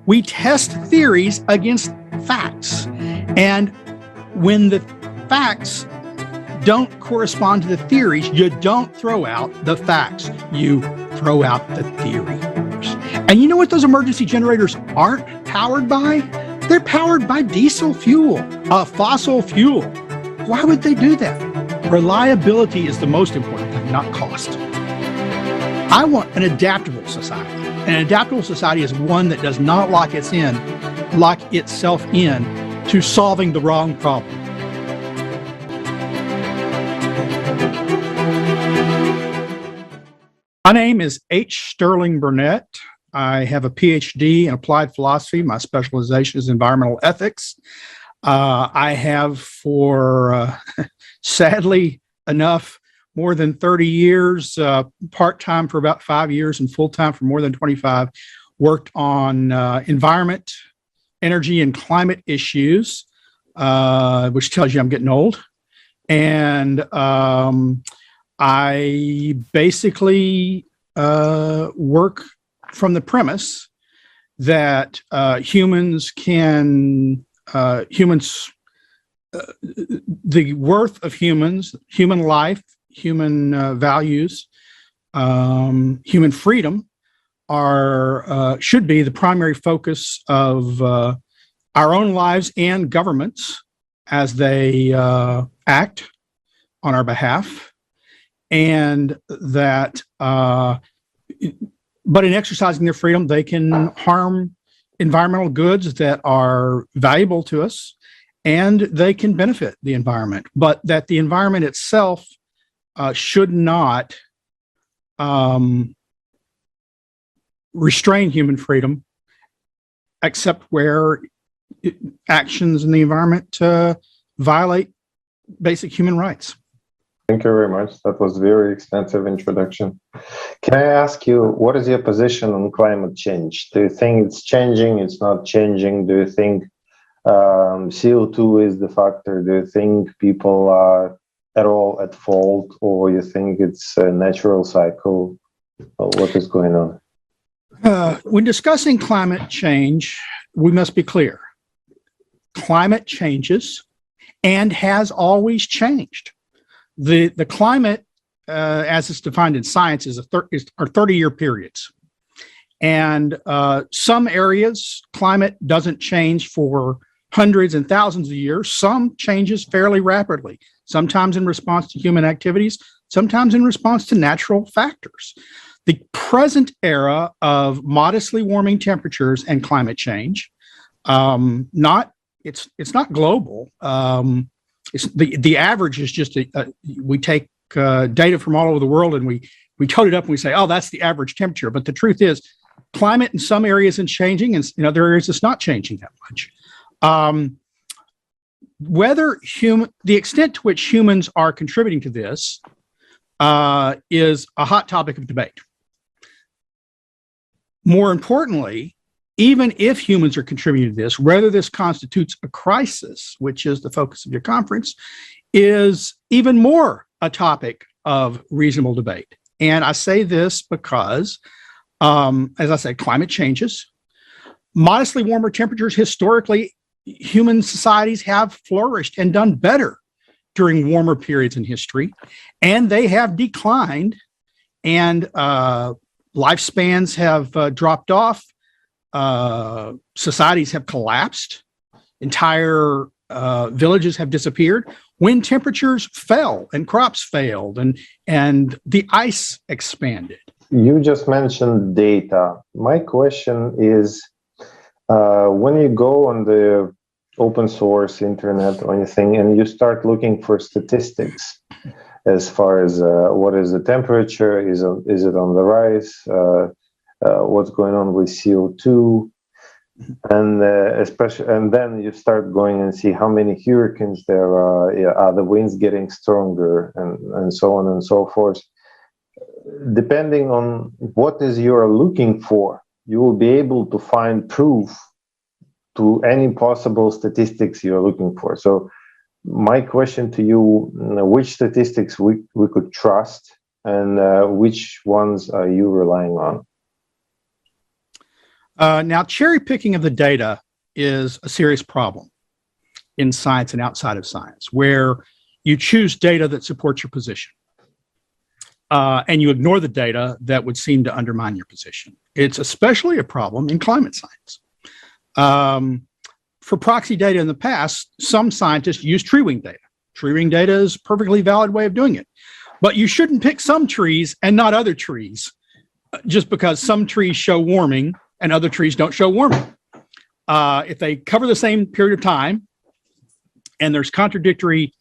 We test theories against facts. And when the facts don't correspond to the theories, you don't throw out the facts. You throw out the theories. And you know what those emergency generators aren't powered by? They're powered by diesel fuel, a fossil fuel. Why would they do that? Reliability is the most important thing, not cost. I want an adaptable society. An adaptable society is one that does not lock itself in to solving the wrong problem. My name is H. Sterling Burnett. I have a Ph.D. in applied philosophy. My specialization is environmental ethics. I have for, sadly enough, more than 30 years, part-time for about 5 years and full-time for more than 25, worked on environment, energy, and climate issues, which tells you I'm getting old. And I basically work from the premise that the worth of humans, human life, human values, human freedom should be the primary focus of our own lives and governments as they act on our behalf. And that, but in exercising their freedom, they can harm environmental goods that are valuable to us, and they can benefit the environment, but that the environment itself should not restrain human freedom, except where actions in the environment violate basic human rights. Thank you very much. That was a very extensive introduction. Can I ask you, what is your position on climate change? Do you think it's changing? It's not changing? Do you think CO2 is the factor? Do you think people are at all at fault, or you think it's a natural cycle? What is going on? When discussing climate change, we must be clear. Climate changes and has always changed. The climate, as it's defined in science, are 30-year periods. And some areas, climate doesn't change for hundreds and thousands of years. Some changes fairly rapidly, sometimes in response to human activities, sometimes in response to natural factors. The present era of modestly warming temperatures and climate change, it's not global. The average is just we take data from all over the world and we total it up and we say, oh, that's the average temperature. But the truth is, climate in some areas is changing, and in other areas it's not changing that much. The extent to which humans are contributing to this is a hot topic of debate. More importantly, even if humans are contributing to this, whether this constitutes a crisis, which is the focus of your conference, is even more a topic of reasonable debate. And I say this because, as I said, climate changes. Modestly warmer temperatures, historically, human societies have flourished and done better during warmer periods in history, and they have declined, and lifespans have dropped off. Societies have collapsed. Entire villages have disappeared when temperatures fell and crops failed and the ice expanded. You just mentioned data. My question is, when you go on the open source internet or anything and you start looking for statistics as far as what is the temperature, is it on the rise, what's going on with CO2, and then you start going and see how many hurricanes there are the winds getting stronger, and so on and so forth. Depending on what is you're looking for, you will be able to find proof to any possible statistics you're looking for. So my question to you, which statistics we could trust, and which ones are you relying on? Now, cherry picking of the data is a serious problem in science and outside of science, where you choose data that supports your position and you ignore the data that would seem to undermine your position. It's especially a problem in climate science. For proxy data in the past, some scientists use tree ring data. Tree ring data is a perfectly valid way of doing it. But you shouldn't pick some trees and not other trees just because some trees show warming and other trees don't show warming. If they cover the same period of time and there's contradictory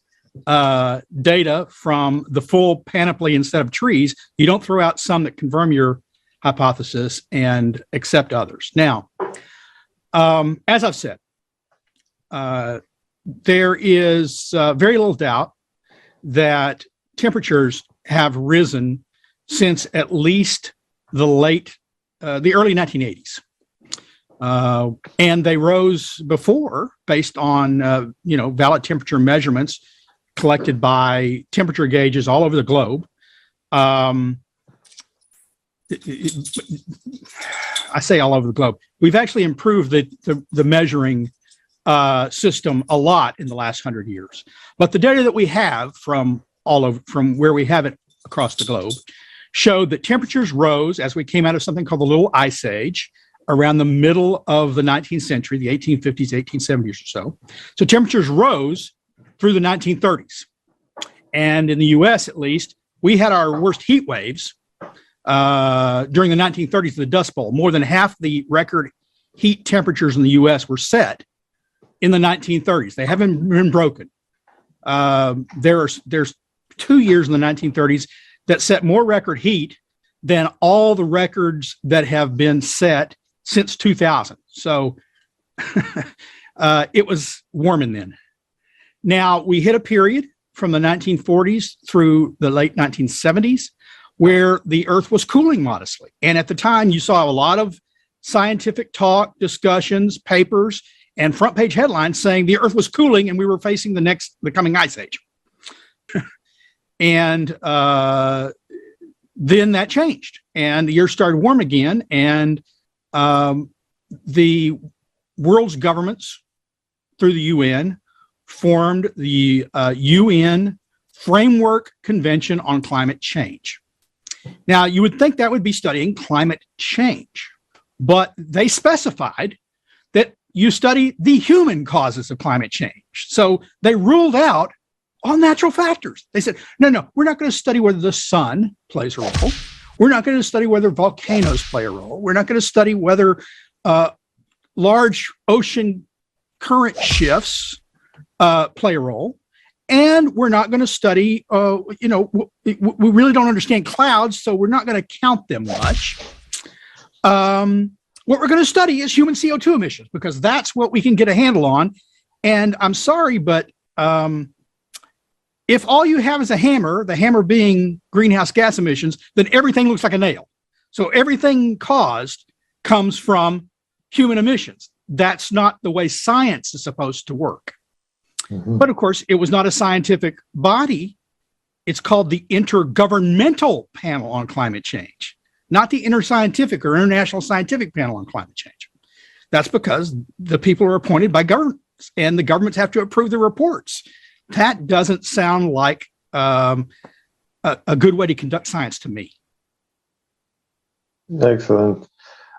data from the full panoply instead of trees, you don't throw out some that confirm your hypothesis and accept others. Now, as I've said, there is very little doubt that temperatures have risen since at least the early 1980s. And they rose before based on, valid temperature measurements collected by temperature gauges all over the globe. I say all over the globe. We've actually improved the measuring system a lot in the last 100 years. But the data that we have from where we have it across the globe showed that temperatures rose as we came out of something called the Little Ice Age around the middle of the 19th century, the 1850s, 1870s or so. So temperatures rose through the 1930s. And in the US, at least, we had our worst heat waves during the 1930s, the Dust Bowl. More than half the record heat temperatures in the US were set in the 1930s. They haven't been broken. There's 2 years in the 1930s that set more record heat than all the records that have been set since 2000. So it was warming then. Now, we hit a period from the 1940s through the late 1970s where the Earth was cooling modestly. And at the time, you saw a lot of scientific talk, discussions, papers, and front page headlines saying the Earth was cooling and we were facing the coming ice age. And then that changed and the year started warm again. And the world's governments through the UN formed the UN Framework Convention on Climate Change. Now, you would think that would be studying climate change, but they specified that you study the human causes of climate change. So they ruled out all natural factors. They said, no, we're not going to study whether the sun plays a role. We're not going to study whether volcanoes play a role. We're not going to study whether large ocean current shifts play a role. And we're not going to study, we really don't understand clouds, so we're not going to count them much. What we're going to study is human CO2 emissions, because that's what we can get a handle on. And I'm sorry, but if all you have is a hammer, the hammer being greenhouse gas emissions, then everything looks like a nail. So everything caused comes from human emissions. That's not the way science is supposed to work. Mm-hmm. But of course, it was not a scientific body. It's called the Intergovernmental Panel on Climate Change, not the Interscientific or International Scientific Panel on Climate Change. That's because the people are appointed by governments and the governments have to approve the reports. That doesn't sound like a good way to conduct science to me. Excellent.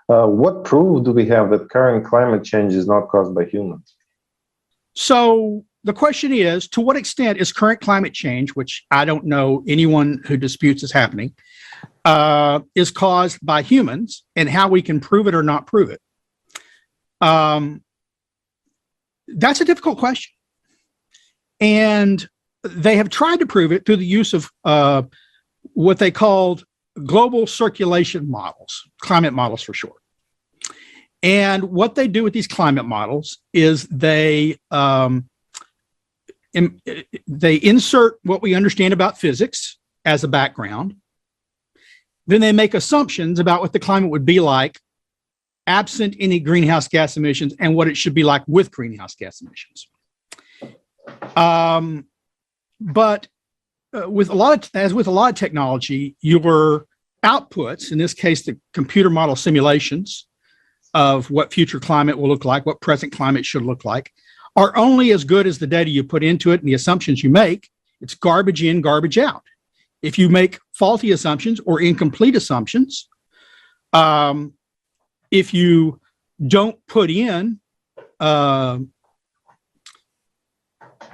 What proof do we have that current climate change is not caused by humans? So the question is, to what extent is current climate change, which I don't know anyone who disputes is happening, is caused by humans, and how we can prove it or not prove it? That's a difficult question. And they have tried to prove it through the use of what they called global circulation models, climate models for short. And what they do with these climate models is they insert what we understand about physics as a background. Then they make assumptions about what the climate would be like absent any greenhouse gas emissions and what it should be like with greenhouse gas emissions. But with a lot of technology, your outputs, in this case, the computer model simulations, of what future climate will look like, what present climate should look like, are only as good as the data you put into it and the assumptions you make. It's garbage in, garbage out. If you make faulty assumptions or incomplete assumptions, if you don't put in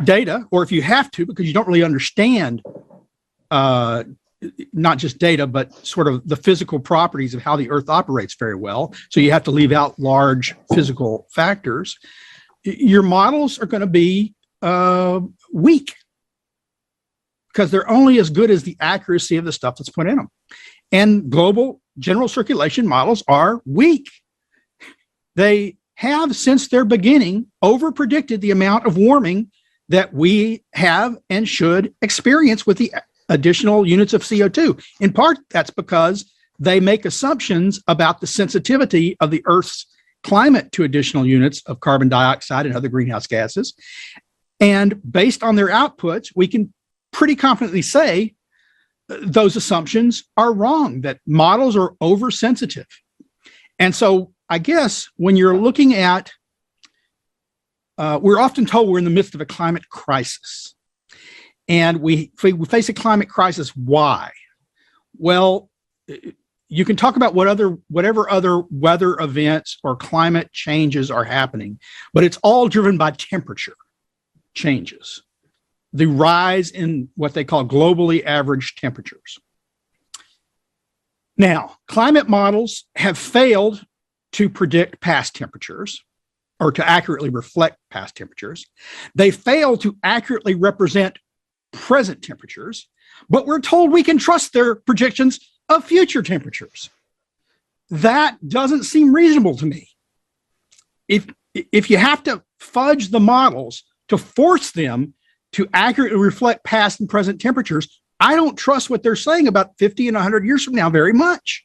data, or if you have to because you don't really understand not just data, but sort of the physical properties of how the Earth operates very well, so you have to leave out large physical factors, your models are going to be weak because they're only as good as the accuracy of the stuff that's put in them. And global general circulation models are weak. They have, since their beginning, over-predicted the amount of warming that we have and should experience with the additional units of CO2. In part, that's because they make assumptions about the sensitivity of the Earth's climate to additional units of carbon dioxide and other greenhouse gases. And based on their outputs, we can pretty confidently say those assumptions are wrong, that models are oversensitive. And so I guess when you're looking at, we're often told we're in the midst of a climate crisis. And we face a climate crisis. Why? Well, you can talk about whatever other weather events or climate changes are happening, but it's all driven by temperature changes, the rise in what they call globally average temperatures. Now, climate models have failed to predict past temperatures or to accurately reflect past temperatures. They fail to accurately represent present temperatures, but we're told we can trust their projections of future temperatures. That doesn't seem reasonable to me. If you have to fudge the models to force them to accurately reflect past and present temperatures, I don't trust what they're saying about 50 and 100 years from now very much,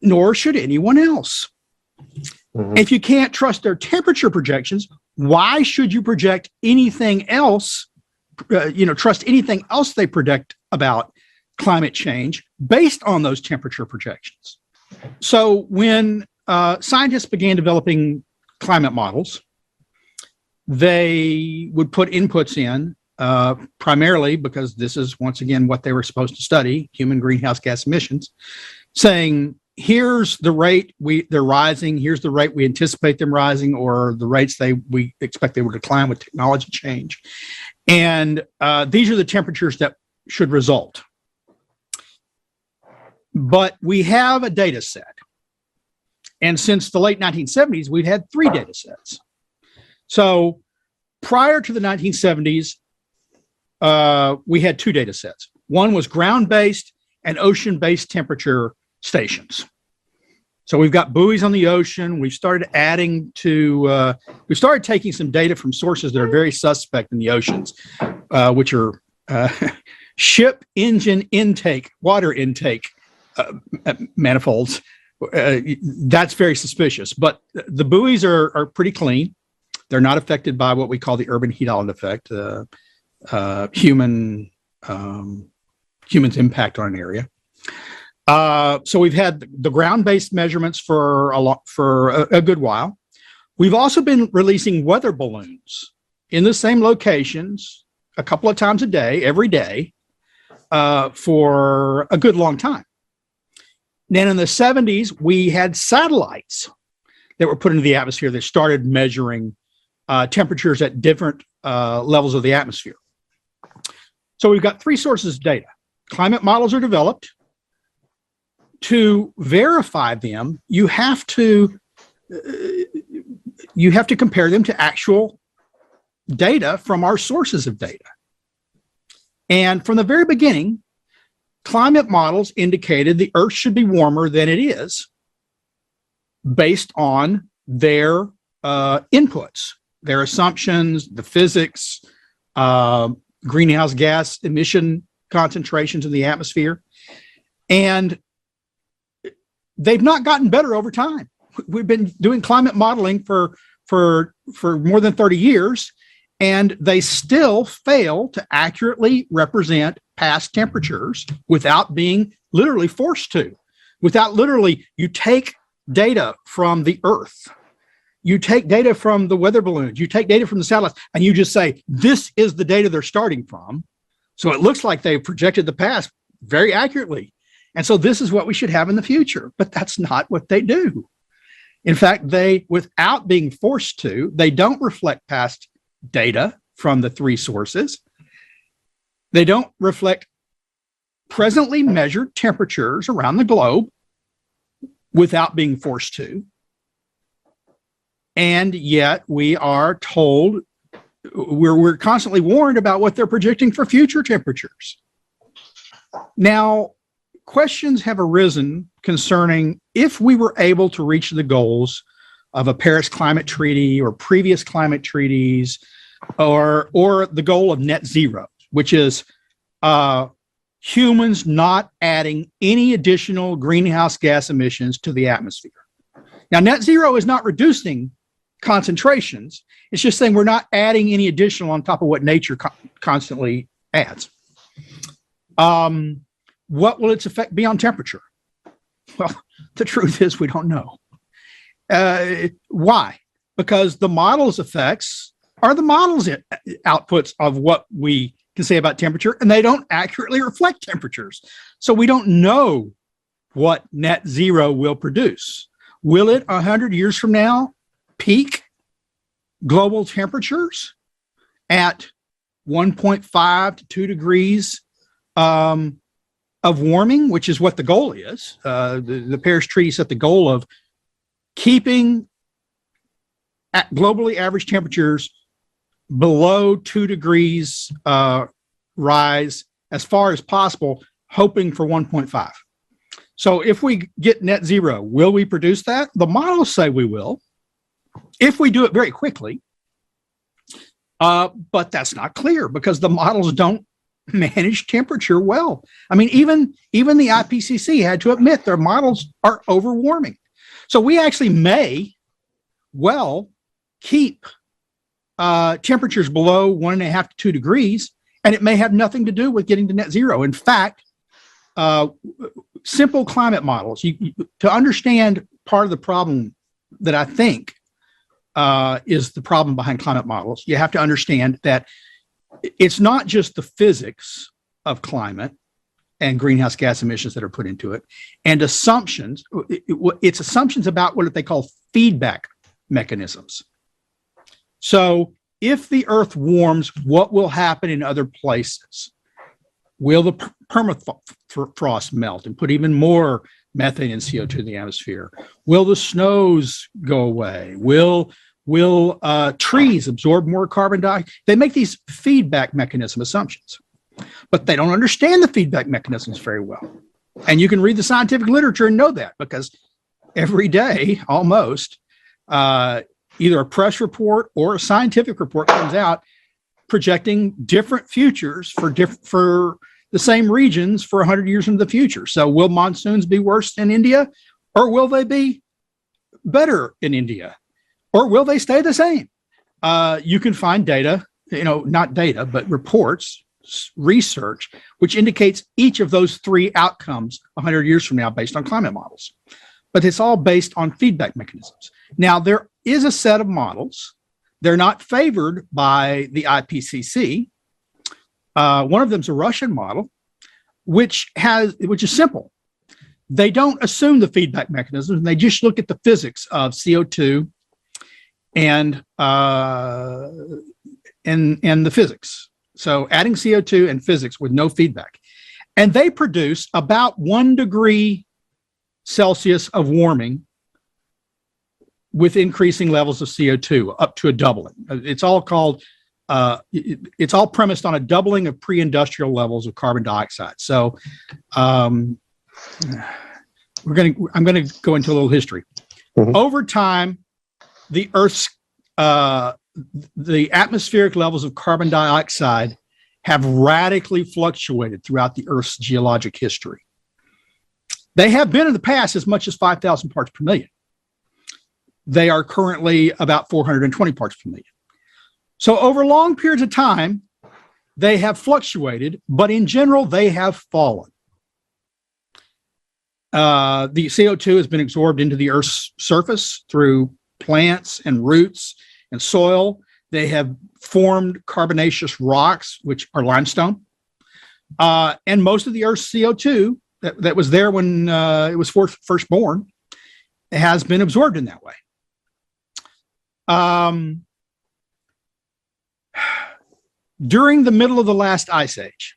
nor should anyone else. Mm-hmm. If you can't trust their temperature projections, why should you project anything else, trust anything else they predict about climate change based on those temperature projections? So when scientists began developing climate models, they would put inputs in primarily because this is, once again, what they were supposed to study, human greenhouse gas emissions, saying, here's the rate they're rising, here's the rate we anticipate them rising, or the rates we expect they will decline with technology change. And these are the temperatures that should result. But we have a data set. And since the late 1970s, we've had 3 data sets. So prior to the 1970s, we had 2 data sets. One was ground-based and ocean-based temperature stations. So we've got buoys on the ocean. We started taking some data from sources that are very suspect in the oceans, which are ship engine intake, water intake manifolds. That's very suspicious, but the buoys are pretty clean. They're not affected by what we call the urban heat island effect, humans' impact on an area. So we've had the ground-based measurements for a good while. We've also been releasing weather balloons in the same locations a couple of times a day, every day, for a good long time. Then in the 70s, we had satellites that were put into the atmosphere that started measuring temperatures at different levels of the atmosphere. So we've got 3 sources of data. Climate models are developed. To verify them, you have to compare them to actual data from our sources of data. And from the very beginning, climate models indicated the Earth should be warmer than it is based on their inputs, their assumptions, the physics, greenhouse gas emission concentrations in the atmosphere. And they've not gotten better over time. We've been doing climate modeling for more than 30 years, and they still fail to accurately represent past temperatures without being literally forced to. Without literally, you take data from the Earth, you take data from the weather balloons, you take data from the satellites, and you just say, this is the data they're starting from. So it looks like they've projected the past very accurately. And so this is what we should have in the future. But that's not what they do. In fact, they, without being forced to, they don't reflect past data from the three sources. They don't reflect presently measured temperatures around the globe without being forced to. And yet we are told, we're constantly warned about what they're projecting for future temperatures. Now, questions have arisen concerning if we were able to reach the goals of a Paris climate treaty or previous climate treaties, or the goal of net zero, which is humans not adding any additional greenhouse gas emissions to the atmosphere. Now, net zero is not reducing concentrations. It's just saying we're not adding any additional on top of what nature constantly adds. What will its effect be on temperature? Well, the truth is we don't know. Why? Because the model's effects are the model's outputs of what we can say about temperature, and they don't accurately reflect temperatures. So we don't know what net zero will produce. Will it 100 years from now peak global temperatures at 1.5 to 2 degrees of warming, which is what the goal is? The Paris Treaty set the goal of keeping globally average temperatures below 2 degrees rise as far as possible, hoping for 1.5. So if we get net zero, will we produce that? The models say we will, if we do it very quickly. But that's not clear because the models don't manage temperature well. I mean, even the IPCC had to admit their models are overwarming. So we actually may well keep temperatures below 1.5 to 2 degrees, and it may have nothing to do with getting to net zero. In fact, simple climate models, to understand part of the problem that I think is the problem behind climate models, you have to understand that it's not just the physics of climate and greenhouse gas emissions that are put into it, and assumptions. It's assumptions about what they call feedback mechanisms. So if the Earth warms, what will happen in other places? Will the permafrost melt and put even more methane and CO2 in the atmosphere? Will the snows go away? Will trees absorb more carbon dioxide? They make these feedback mechanism assumptions, but they don't understand the feedback mechanisms very well. And you can read the scientific literature and know that, because every day, almost, either a press report or a scientific report comes out projecting different futures for the same regions for 100 years into the future. So will monsoons be worse in India, or will they be better in India, or will they stay the same? You can find data, not data, but reports, research, which indicates each of those three outcomes 100 years from now based on climate models. But it's all based on feedback mechanisms. Now, there is a set of models. They're not favored by the IPCC. One of them is a Russian model, which is simple. They don't assume the feedback mechanisms. They just look at the physics of CO2 and the physics. So adding CO2 and physics with no feedback. And they produce about 1 degree Celsius of warming with increasing levels of CO2 up to a doubling. It's all called, it's all premised on a doubling of pre-industrial levels of carbon dioxide. So I'm going to go into a little history. Mm-hmm. Over time, the Earth's, the atmospheric levels of carbon dioxide have radically fluctuated throughout the Earth's geologic history. They have been in the past as much as 5,000 parts per million. They are currently about 420 parts per million. So over long periods of time, they have fluctuated, but in general, they have fallen. The CO2 has been absorbed into the Earth's surface through plants and roots and soil. They have formed carbonaceous rocks, which are limestone. And most of the Earth's CO2 that was there when it was first born has been absorbed in that way. During the middle of the last ice age,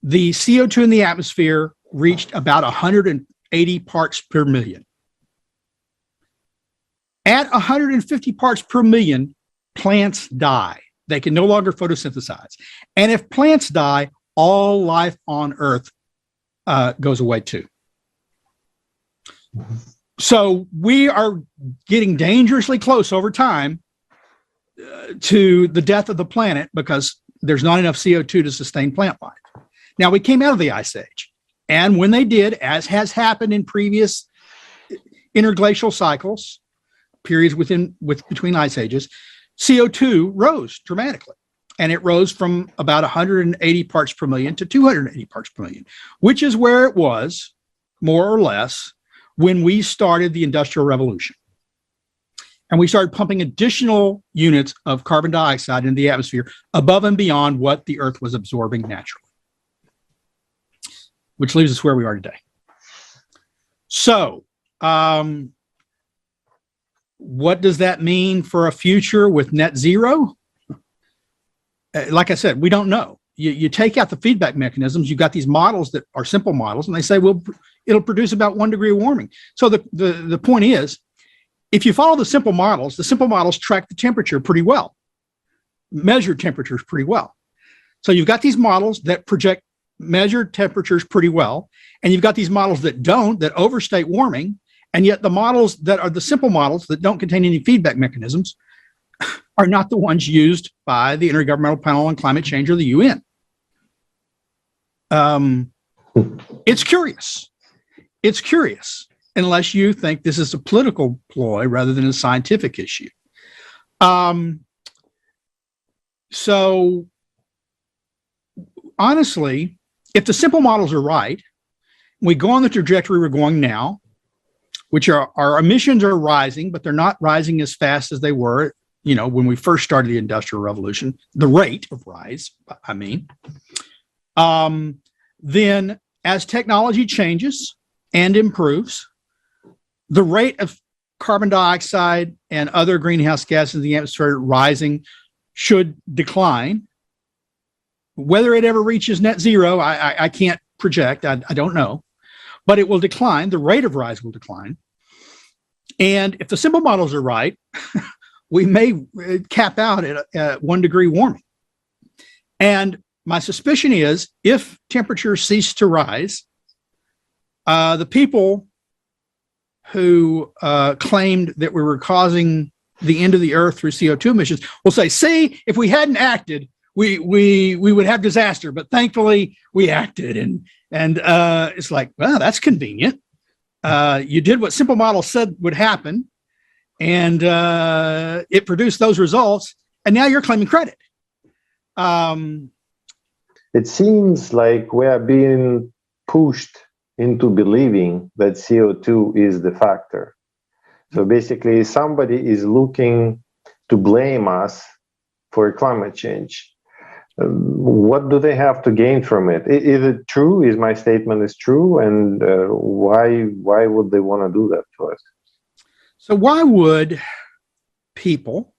the CO2 in the atmosphere reached about 180 parts per million. At 150 parts per million, plants die. They can no longer photosynthesize. And if plants die, all life on Earth goes away too. So we are getting dangerously close over time to the death of the planet because there's not enough CO2 to sustain plant life. Now, we came out of the ice age. And when they did, as has happened in previous interglacial cycles, periods between ice ages, CO2 rose dramatically. And it rose from about 180 parts per million to 280 parts per million, which is where it was, more or less, when we started the Industrial Revolution. And we started pumping additional units of carbon dioxide into the atmosphere above and beyond what the Earth was absorbing naturally, which leaves us where we are today. So, what does that mean for a future with net zero? Like I said, we don't know. You take out the feedback mechanisms, you've got these models that are simple models, and they say, well, it'll produce about 1 degree of warming. So the point is, if you follow the simple models track the temperature pretty well, measure temperatures pretty well. So you've got these models that project measured temperatures pretty well, and you've got these models that don't, that overstate warming, and yet the models that are the simple models that don't contain any feedback mechanisms are not the ones used by the Intergovernmental Panel on Climate Change or the UN. It's curious. It's curious, unless you think this is a political ploy rather than a scientific issue. So honestly, if the simple models are right, we go on the trajectory we're going now, which our emissions are rising, but they're not rising as fast as they were, when we first started the Industrial Revolution, the rate of rise, then as technology changes and improves, the rate of carbon dioxide and other greenhouse gases in the atmosphere rising should decline. Whether it ever reaches net zero, I can't project. I don't know. But it will decline. The rate of rise will decline. And if the simple models are right, we may cap out at 1 degree warming. And my suspicion is if temperatures cease to rise, the people who claimed that we were causing the end of the Earth through CO2 emissions will say, see, if we hadn't acted, we would have disaster, but thankfully we acted. And it's like, well, that's convenient. You did what simple models said would happen, and it produced those results, and now you're claiming credit. It seems like we are being pushed into believing that CO2 is the factor. So basically, somebody is looking to blame us for climate change. What do they have to gain from it? Is it true? Is my statement is true? And why would they want to do that to us? So why would people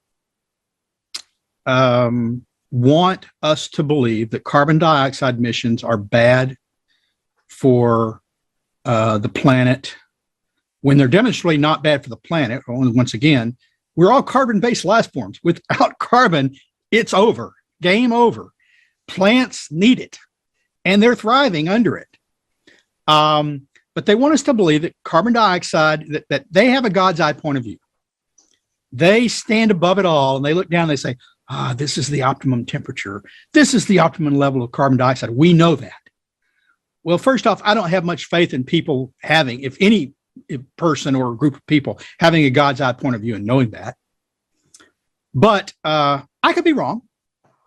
want us to believe that carbon dioxide emissions are bad for the planet when they're demonstrably not bad for the planet? Once again, we're all carbon-based life forms. Without carbon, it's over. Game over. Plants need it, and they're thriving under it. But they want us to believe that carbon dioxide, that they have a God's eye point of view. They stand above it all, and they look down and they say, this is the optimum temperature. This is the optimum level of carbon dioxide. We know that. Well, first off, I don't have much faith in people having, if any person or a group of people, having a God's eye point of view and knowing that. But I could be wrong.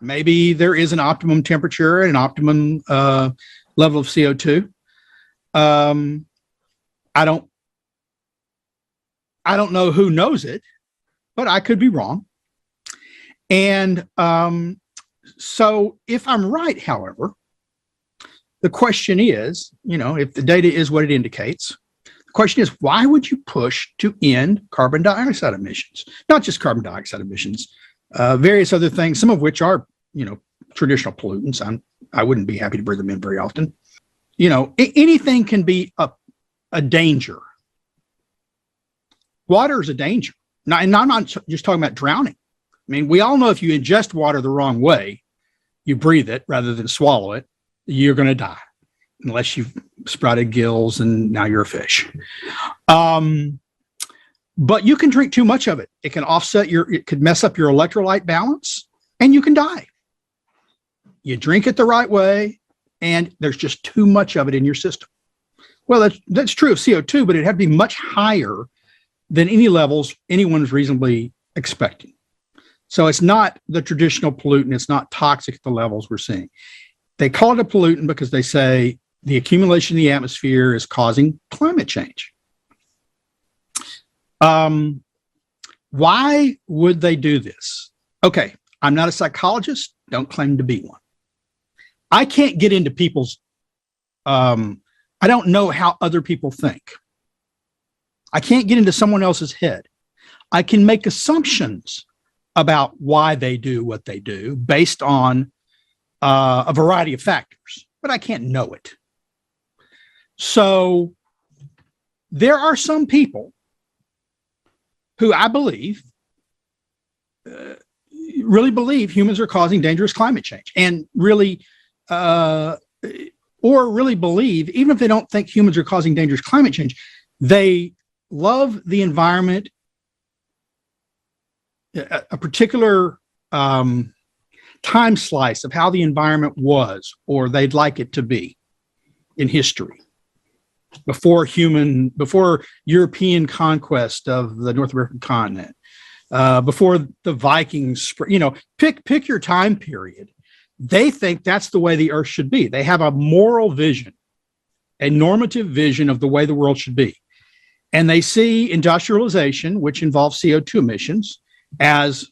Maybe there is an optimum temperature and an optimum level of CO2. I don't know who knows it, but I could be wrong. And so if I'm right, however, the question is, if the data is what it indicates, the question is, why would you push to end carbon dioxide emissions? Not just carbon dioxide emissions, various other things, some of which are, traditional pollutants. I wouldn't be happy to bring them in very often. Anything can be a danger. Water is a danger. Now, and I'm not just talking about drowning. I mean, we all know if you ingest water the wrong way, you breathe it rather than swallow it, you're going to die unless you've sprouted gills and now you're a fish. But you can drink too much of it. It can it could mess up your electrolyte balance and you can die. You drink it the right way and there's just too much of it in your system. Well, that's true of CO2, but it had to be much higher than any levels anyone's reasonably expecting. So it's not the traditional pollutant. It's not toxic at the levels we're seeing. They call it a pollutant because they say the accumulation in the atmosphere is causing climate change. Why would they do this? Okay, I'm not a psychologist, don't claim to be one. I can't get into people's, I don't know how other people think. I can't get into someone else's head. I can make assumptions about why they do what they do based on a variety of factors, but I can't know it. So there are some people who I believe really believe humans are causing dangerous climate change and really, or really believe, even if they don't think humans are causing dangerous climate change, they love the environment, a particular time slice of how the environment was, or they'd like it to be in history before European conquest of the North American continent, before the Vikings, pick your time period. They think that's the way the earth should be. They have a moral vision, a normative vision of the way the world should be. And they see industrialization, which involves CO2 emissions, as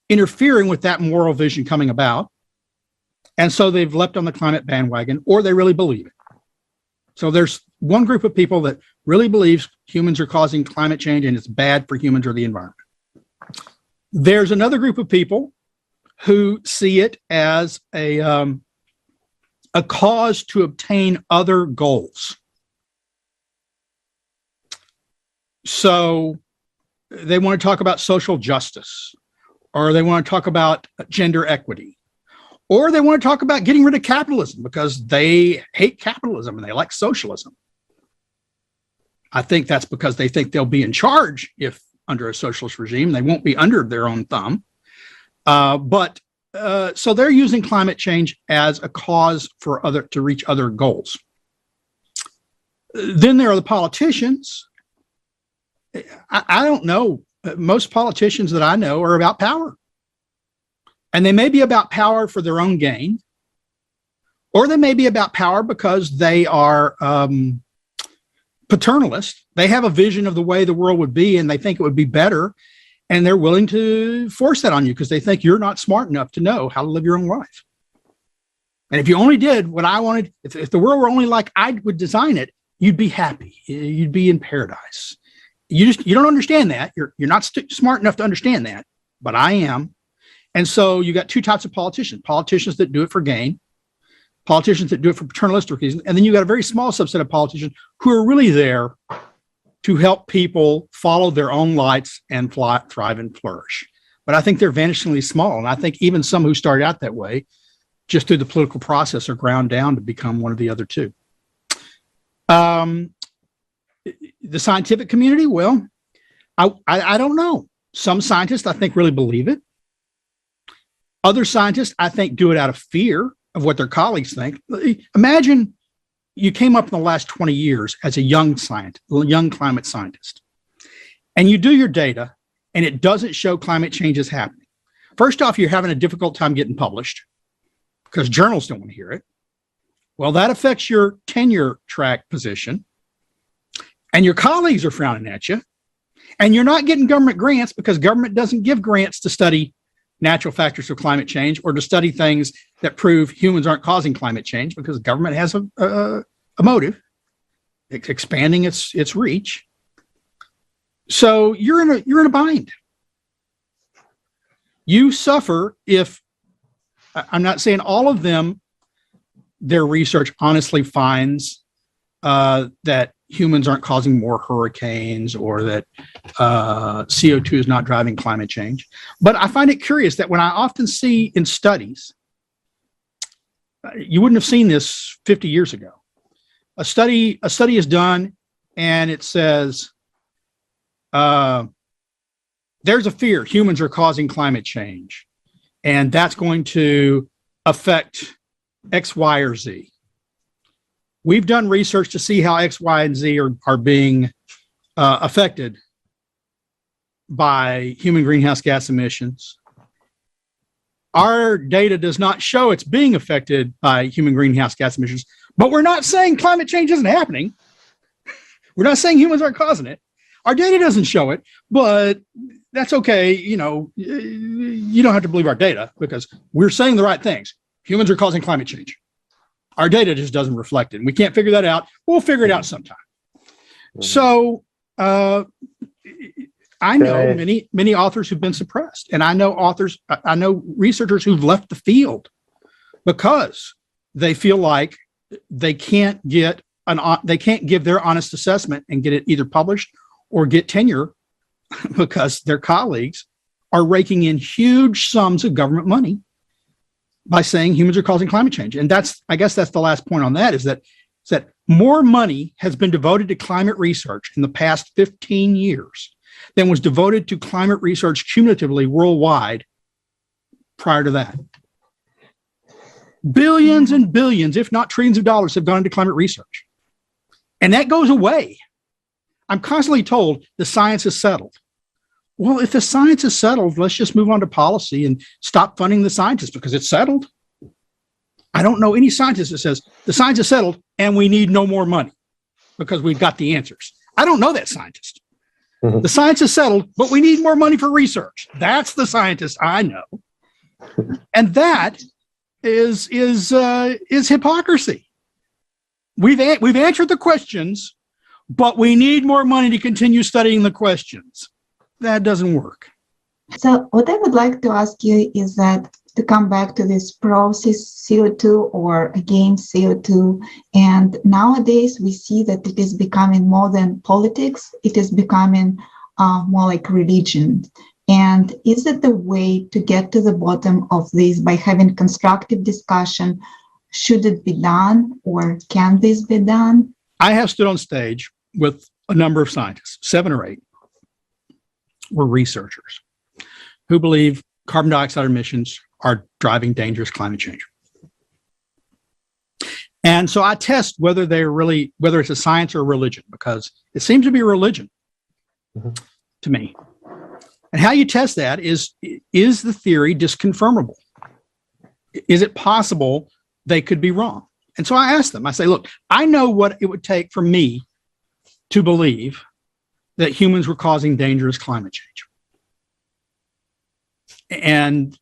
interfering with that moral vision coming about. And so they've leapt on the climate bandwagon, or they really believe it. So there's one group of people that really believes humans are causing climate change and it's bad for humans or the environment. There's another group of people who see it as a cause to obtain other goals. So they want to talk about social justice, or they want to talk about gender equity, or they want to talk about getting rid of capitalism because they hate capitalism and they like socialism. I think that's because they think they'll be in charge if under a socialist regime. They won't be under their own thumb. So they're using climate change as a cause to reach other goals. Then there are the politicians. I don't know. Most politicians that I know are about power. And they may be about power for their own gain, or they may be about power because they are paternalist. They have a vision of the way the world would be, and they think it would be better. And they're willing to force that on you because they think you're not smart enough to know how to live your own life. And if you only did what I wanted, if the world were only like I would design it, you'd be happy. You'd be in paradise. You don't understand that. You're not smart enough to understand that, but I am. And so you got two types of politicians that do it for gain, politicians that do it for paternalistic reasons. And then you got a very small subset of politicians who are really there to help people follow their own lights and thrive and flourish. But I think they're vanishingly small. And I think even some who started out that way, just through the political process, are ground down to become one of the other two. The scientific community, well, I don't know. Some scientists, I think, really believe it. Other scientists, I think, do it out of fear of what their colleagues think. Imagine you came up in the last 20 years as a young climate scientist, and you do your data, and it doesn't show climate change is happening. First off, you're having a difficult time getting published because journals don't want to hear it. Well, that affects your tenure track position, and your colleagues are frowning at you, and you're not getting government grants because government doesn't give grants to study natural factors of climate change or to study things that prove humans aren't causing climate change, because government has a motive, expanding its reach. So you're in a bind. You suffer if, I'm not saying all of them, their research honestly finds that humans aren't causing more hurricanes or that CO2 is not driving climate change. But I find it curious that when I often see in studies, you wouldn't have seen this 50 years ago. A study is done and it says, there's a fear humans are causing climate change, and that's going to affect X, Y, or Z. We've done research to see how X, Y, and Z are being affected by human greenhouse gas emissions. Our data does not show it's being affected by human greenhouse gas emissions, but we're not saying climate change isn't happening. We're not saying humans aren't causing it. Our data doesn't show it, but that's okay. You know, you don't have to believe our data because we're saying the right things. Humans are causing climate change. Our data just doesn't reflect it. And we can't figure that out. We'll figure it out sometime. So I know many authors who've been suppressed, and I know researchers who've left the field because they feel like they can't give their honest assessment and get it either published or get tenure because their colleagues are raking in huge sums of government money by saying humans are causing climate change. And I guess that's the last point on that, is that more money has been devoted to climate research in the past 15 years than was devoted to climate research cumulatively worldwide prior to that. Billions and billions, if not trillions of dollars, have gone into climate research. And that goes away. I'm constantly told the science is settled. Well, if the science is settled, let's just move on to policy and stop funding the scientists because it's settled. I don't know any scientist that says the science is settled and we need no more money because we've got the answers. I don't know that scientist. Mm-hmm. The science is settled, but we need more money for research. That's the scientist I know. And that is hypocrisy. We've answered the questions, but we need more money to continue studying the questions. That doesn't work. So what I would like to ask you is that to come back to this pro-CO2 or against CO2. And nowadays we see that it is becoming more than politics. It is becoming more like religion. And is it the way to get to the bottom of this by having constructive discussion? Should it be done or can this be done? I have stood on stage with a number of scientists, 7 or 8, were researchers who believe carbon dioxide emissions are driving dangerous climate change. And so I test whether it's a science or a religion, because it seems to be a religion to me. And how you test that is the theory disconfirmable? Is it possible they could be wrong? And so I ask them, I say, look, I know what it would take for me to believe that humans were causing dangerous climate change. And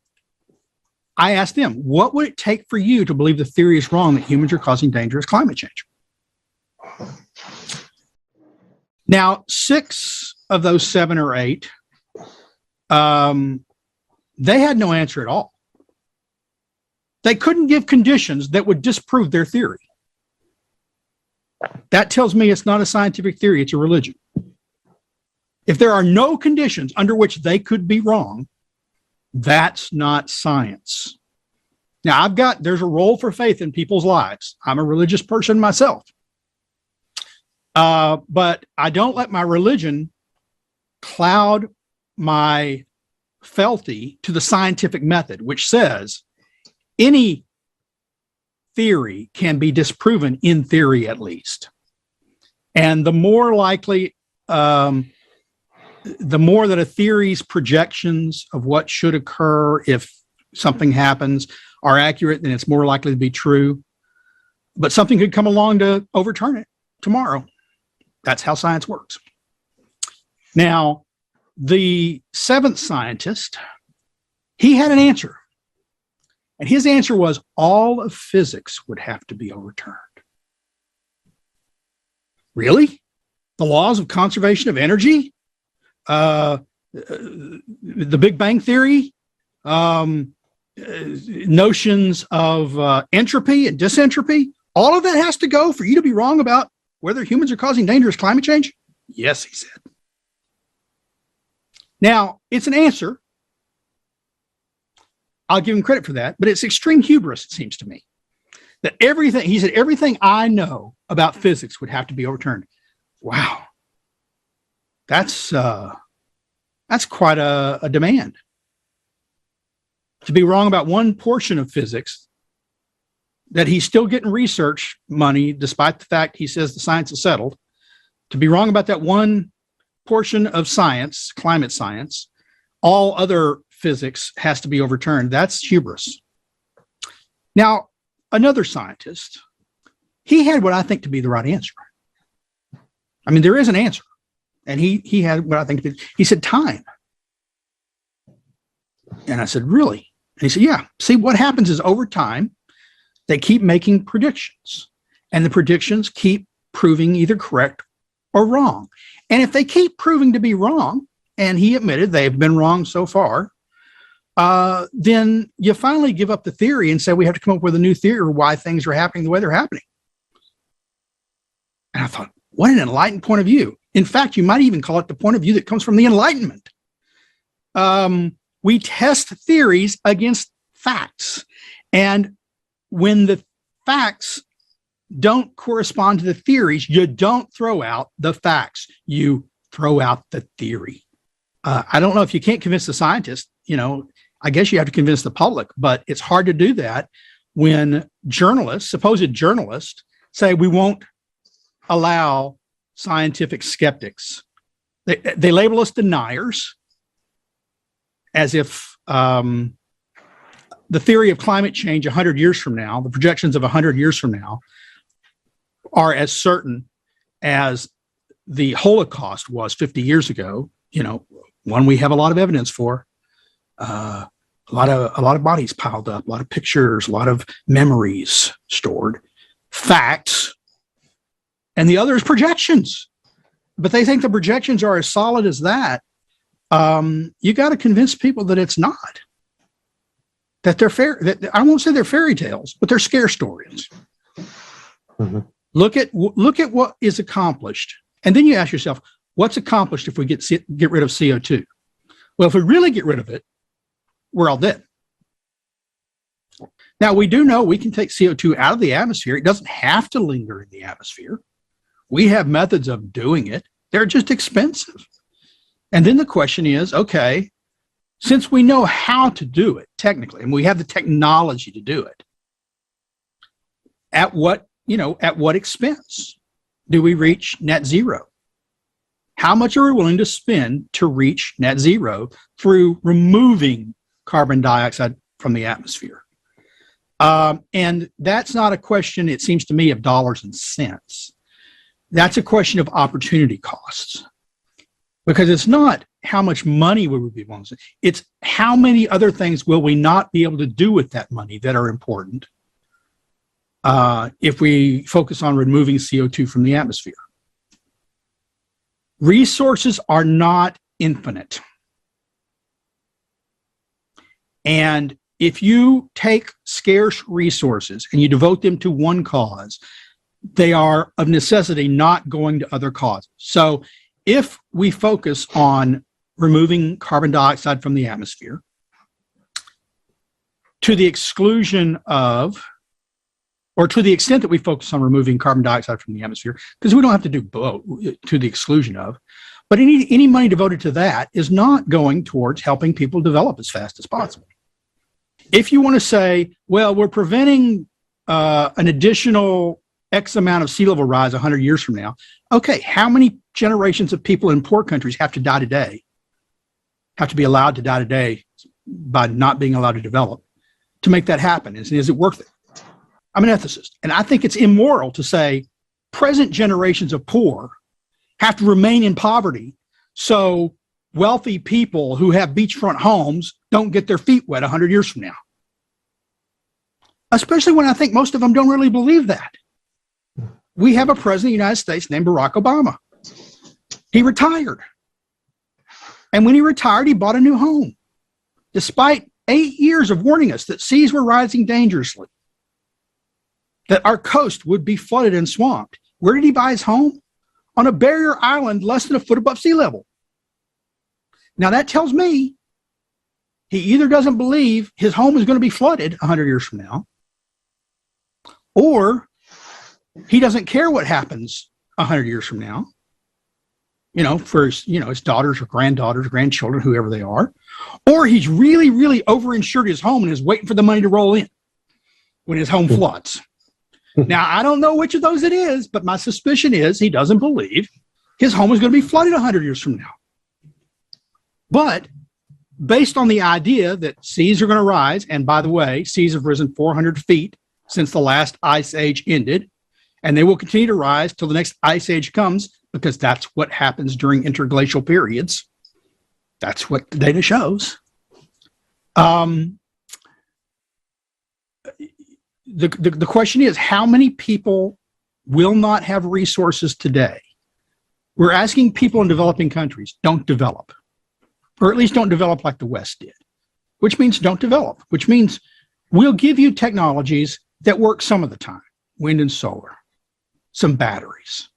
I asked them, what would it take for you to believe the theory is wrong that humans are causing dangerous climate change? Now, 6 of those 7 or 8, they had no answer at all. They couldn't give conditions that would disprove their theory. That tells me it's not a scientific theory, it's a religion. If there are no conditions under which they could be wrong, that's not science. Now, there's a role for faith in people's lives. I'm a religious person myself. But I don't let my religion cloud my fealty to the scientific method, which says any theory can be disproven in theory, at least. And the more likely, the more that a theory's projections of what should occur if something happens are accurate, then it's more likely to be true. but something could come along to overturn it tomorrow. That's how science works. Now, the seventh scientist, he had an answer. And his answer was all of physics would have to be overturned. Really? The laws of conservation of energy? The Big Bang Theory? Notions of entropy and disentropy? All of that has to go for you to be wrong about whether humans are causing dangerous climate change? Yes, he said. Now, it's an answer. I'll give him credit for that, but it's extreme hubris, it seems to me. That everything, he said, everything I know about physics would have to be overturned. Wow. That's quite a demand. To be wrong about one portion of physics, that he's still getting research money, despite the fact he says the science is settled. To be wrong about that one portion of science, climate science, all other physics has to be overturned. That's hubris. Now, another scientist, he had what I think to be the right answer. I mean, there is an answer. And he had what I think to be, he said, time. And I said, really? And he said, yeah. See, what happens is over time, they keep making predictions. And the predictions keep proving either correct or wrong. And if they keep proving to be wrong, and he admitted they've been wrong so far, then you finally give up the theory and say we have to come up with a new theory why things are happening the way they're happening. And I thought, what an enlightened point of view. In fact, you might even call it the point of view that comes from the Enlightenment. We test theories against facts. And when the facts don't correspond to the theories, you don't throw out the facts. You throw out the theory. I don't know if you can't convince the scientist, I guess you have to convince the public, but it's hard to do that when journalists, supposed journalists, say we won't allow scientific skeptics. They label us deniers, as if the theory of climate change 100 years from now, the projections of 100 years from now, are as certain as the Holocaust was 50 years ago. One we have a lot of evidence for. A lot of bodies piled up, a lot of pictures, a lot of memories stored, facts, and the other is projections. But they think the projections are as solid as that. You got to convince people that it's not. That they're fair. That I won't say they're fairy tales, but they're scare stories. Mm-hmm. Look at what is accomplished, and then you ask yourself, what's accomplished if we get rid of CO2? Well, if we really get rid of it, we're all dead. Now, we do know we can take CO2 out of the atmosphere. It doesn't have to linger in the atmosphere. We have methods of doing it. They're just expensive. And then the question is, okay, since we know how to do it technically, and we have the technology to do it, at what expense do we reach net zero? How much are we willing to spend to reach net zero through removing carbon dioxide from the atmosphere? And that's not a question, it seems to me, of dollars and cents. That's a question of opportunity costs. Because it's not how much money we would be willing to, it's how many other things will we not be able to do with that money that are important if we focus on removing CO2 from the atmosphere. Resources are not infinite. And if you take scarce resources and you devote them to one cause, they are of necessity not going to other causes. So if we focus on removing carbon dioxide from the atmosphere to the exclusion of, or to the extent that we focus on removing carbon dioxide from the atmosphere, because we don't have to do both, to the exclusion of, but any money devoted to that is not going towards helping people develop as fast as possible. If you want to say, well, we're preventing an additional X amount of sea level rise 100 years from now, okay, how many generations of people in poor countries have to die today, have to be allowed to die today by not being allowed to develop to make that happen? Is it worth it? I'm an ethicist, and I think it's immoral to say present generations of poor have to remain in poverty so wealthy people who have beachfront homes don't get their feet wet 100 years from now. Especially when I think most of them don't really believe that. We have a president of the United States named Barack Obama. He retired. And when he retired, he bought a new home, despite 8 years of warning us that seas were rising dangerously, that our coast would be flooded and swamped. Where did he buy his home? On a barrier island less than a foot above sea level. Now that tells me he either doesn't believe his home is going to be flooded 100 years from now, or he doesn't care what happens 100 years from now, for his daughters or granddaughters, grandchildren, whoever they are, or he's really, really overinsured his home and is waiting for the money to roll in when his home floods. Now, I don't know which of those it is, but my suspicion is he doesn't believe his home is going to be flooded 100 years from now. But based on the idea that seas are going to rise, and by the way, seas have risen 400 feet since the last ice age ended, and they will continue to rise till the next ice age comes, because that's what happens during interglacial periods. That's what the data shows. The question is, how many people will not have resources today? We're asking people in developing countries, don't develop, or at least don't develop like the West did, which means don't develop, which means we'll give you technologies that work some of the time, wind and solar, some batteries.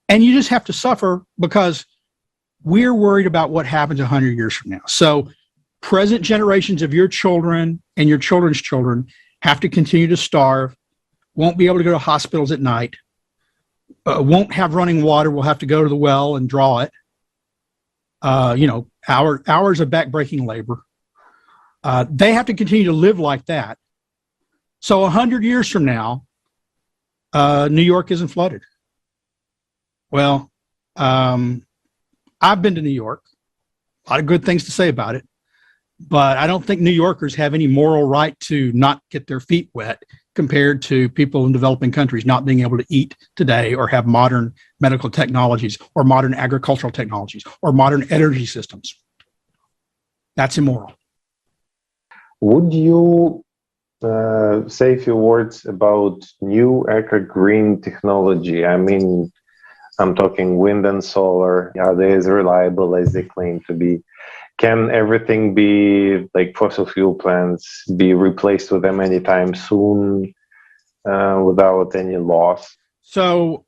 And you just have to suffer because we're worried about what happens 100 years from now. So present generations of your children and your children's children have to continue to starve, won't be able to go to hospitals at night, won't have running water, will have to go to the well and draw it. Hours of backbreaking labor. They have to continue to live like that. So 100 years from now, New York isn't flooded. Well, I've been to New York, a lot of good things to say about it, but I don't think New Yorkers have any moral right to not get their feet wet compared to people in developing countries not being able to eat today or have modern medical technologies or modern agricultural technologies or modern energy systems. That's immoral. Would you say a few words about new eco-green technology? I mean, I'm talking wind and solar. Are they as reliable as they claim to be? Can everything be, like fossil fuel plants, be replaced with them anytime soon without any loss? So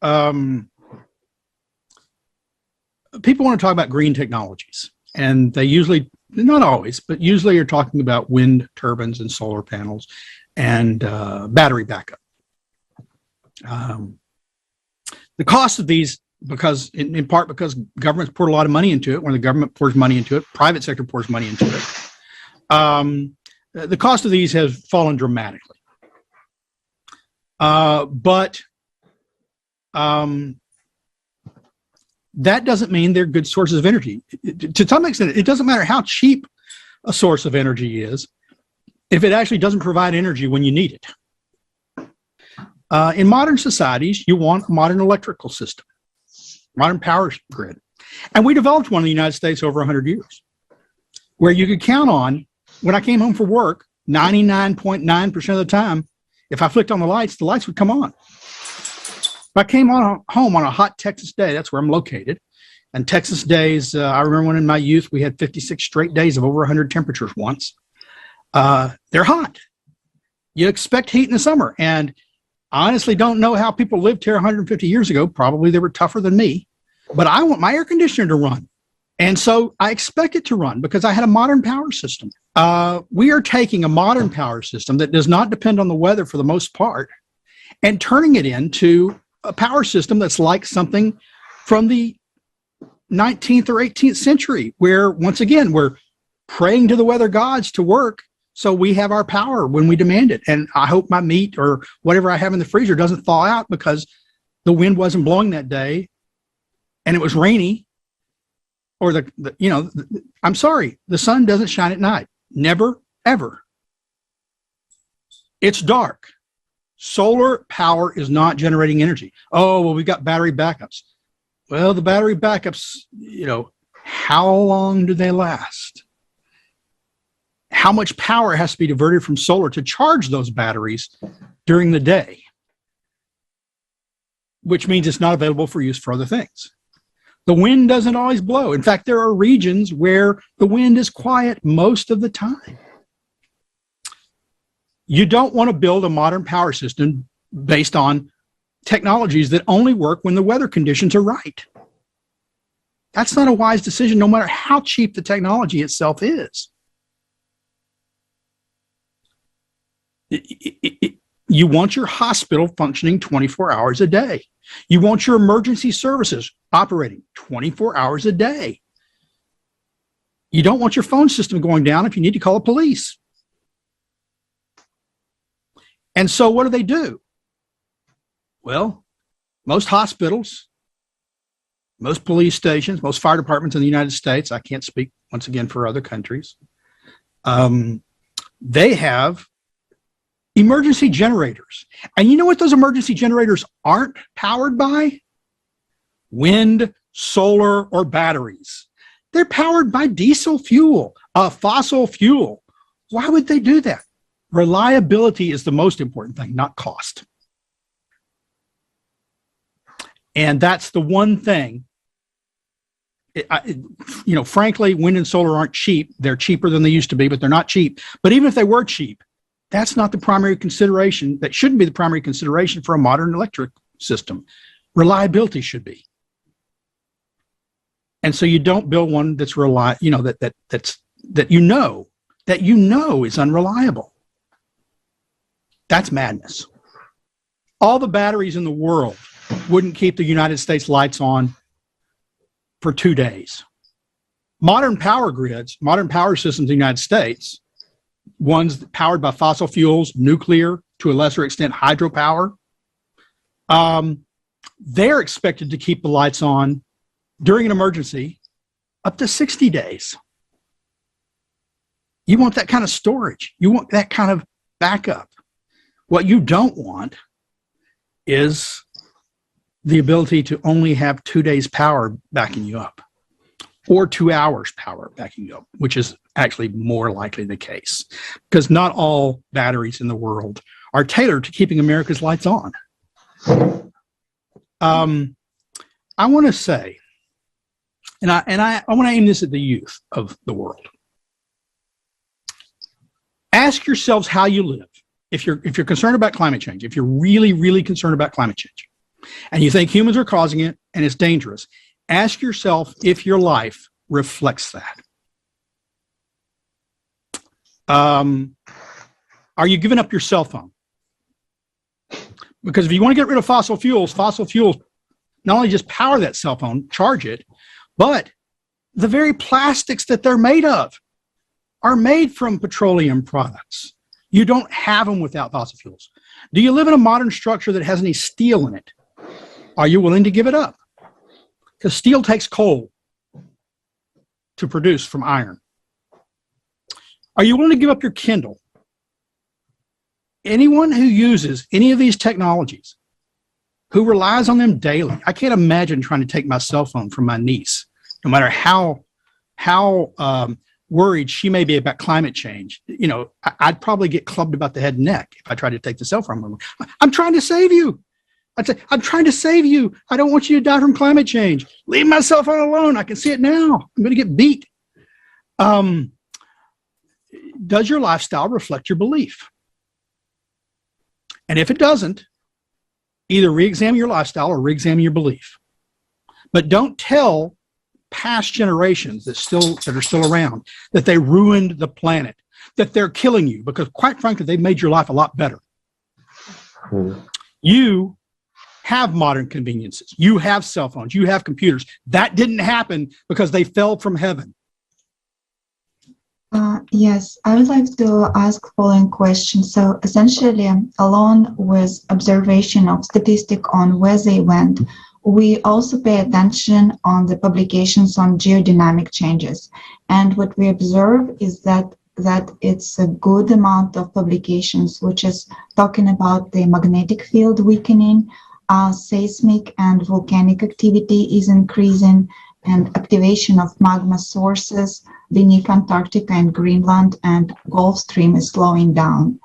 people want to talk about green technologies, and they usually, not always, but usually are talking about wind turbines and solar panels and battery backup. The cost of these, because in part because governments poured a lot of money into it. When the government pours money into it, private sector pours money into it. The cost of these has fallen dramatically. But that doesn't mean they're good sources of energy. To some extent, it doesn't matter how cheap a source of energy is if it actually doesn't provide energy when you need it. In modern societies, you want a modern electrical system, modern power grid. And we developed one in the United States over 100 years, where you could count on, when I came home for work, 99.9% of the time, if I flicked on the lights would come on. If I came home on a hot Texas day, that's where I'm located, and Texas days, I remember when in my youth, we had 56 straight days of over 100 temperatures once. They're hot. You expect heat in the summer, and I honestly don't know how people lived here 150 years ago. Probably they were tougher than me, but I want my air conditioner to run. And so I expect it to run because I had a modern power system. We are taking a modern power system that does not depend on the weather for the most part and turning it into a power system that's like something from the 19th or 18th century, where once again, we're praying to the weather gods to work so we have our power when we demand it. And I hope my meat or whatever I have in the freezer doesn't thaw out because the wind wasn't blowing that day and it was rainy, or I'm sorry, the sun doesn't shine at night. Never, ever. It's dark. Solar power is not generating energy. Oh, well, we've got battery backups. Well, the battery backups, how long do they last? How much power has to be diverted from solar to charge those batteries during the day? Which means it's not available for use for other things. The wind doesn't always blow. In fact, there are regions where the wind is quiet most of the time. You don't want to build a modern power system based on technologies that only work when the weather conditions are right. That's not a wise decision, no matter how cheap the technology itself is. You want your hospital functioning 24 hours a day. You want your emergency services operating 24 hours a day. You don't want your phone system going down if you need to call the police. And so what do? Well, most hospitals, most police stations, most fire departments in the United States, I can't speak once again for other countries, they have emergency generators. And you know what those emergency generators aren't powered by? Wind, solar, or batteries. They're powered by diesel fuel, a fossil fuel. Why would they do that? Reliability is the most important thing, not cost. And that's the one thing, frankly, wind and solar aren't cheap. They're cheaper than they used to be, but they're not cheap. But even if they were cheap, that's not the primary consideration. That shouldn't be the primary consideration for a modern electric system. Reliability should be. And so you don't build one that's that you know is unreliable. That's madness. All the batteries in the world wouldn't keep the United States lights on for 2 days. Modern power grids, modern power systems in the United States, ones powered by fossil fuels, nuclear, to a lesser extent, hydropower, they're expected to keep the lights on during an emergency up to 60 days. You want that kind of storage. You want that kind of backup. What you don't want is the ability to only have 2 days power backing you up, or 2 hours power backing you up, which is actually more likely the case, because not all batteries in the world are tailored to keeping America's lights on. I want to say, and I want to aim this at the youth of the world. Ask yourselves how you live. If you're concerned about climate change, if you're really, really concerned about climate change, and you think humans are causing it and it's dangerous, ask yourself if your life reflects that. Are you giving up your cell phone? Because if you want to get rid of fossil fuels not only just power that cell phone, charge it, but the very plastics that they're made of are made from petroleum products. You don't have them without fossil fuels. Do you live in a modern structure that has any steel in it? Are you willing to give it up? Because steel takes coal to produce from iron. Are you willing to give up your Kindle? Anyone who uses any of these technologies, who relies on them daily, I can't imagine trying to take my cell phone from my niece, no matter how worried she may be about climate change. I'd probably get clubbed about the head and neck if I tried to take the cell phone from her. I'm trying to save you. I'd say, I'm trying to save you. I don't want you to die from climate change. Leave my cell phone alone. I can see it now. I'm going to get beat. Does your lifestyle reflect your belief? And if it doesn't, either re-examine your lifestyle or re-examine your belief. But don't tell past generations that are still around that they ruined the planet, that they're killing you, because quite frankly, they've made your life a lot better. You have modern conveniences. You have cell phones. You have computers. That didn't happen because they fell from heaven. Yes, I would like to ask following question. So essentially, along with observation of statistic on weather event, we also pay attention on the publications on geodynamic changes. And what we observe is that that it's a good amount of publications, which is talking about the magnetic field weakening, seismic and volcanic activity is increasing, and activation of magma sources beneath Antarctica and Greenland, and Gulf Stream is slowing down.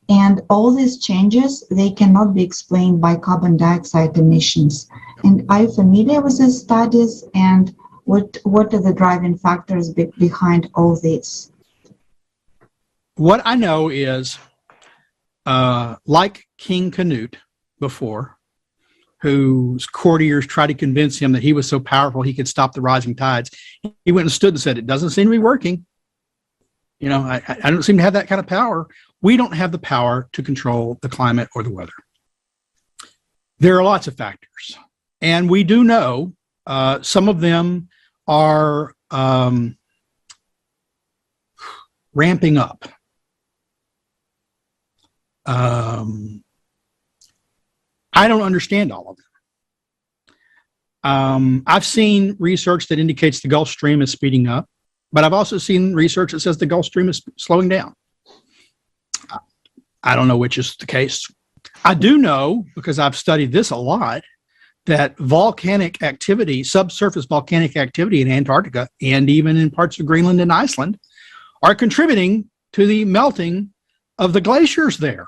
And all these changes, they cannot be explained by carbon dioxide emissions. And are you familiar with these studies, and what are the driving factors behind all this? What I know is, like King Canute before, whose courtiers tried to convince him that he was so powerful he could stop the rising tides, he went and stood and said, "It doesn't seem to be working. You know, I don't seem to have that kind of power." We don't have the power to control the climate or the weather. There are lots of factors, and we do know some of them are ramping up. I don't understand all of them. I've seen research that indicates the Gulf Stream is speeding up, but I've also seen research that says the Gulf Stream is slowing down. I don't know which is the case. I do know, because I've studied this a lot, that volcanic activity, subsurface volcanic activity in Antarctica and even in parts of Greenland and Iceland are contributing to the melting of the glaciers there.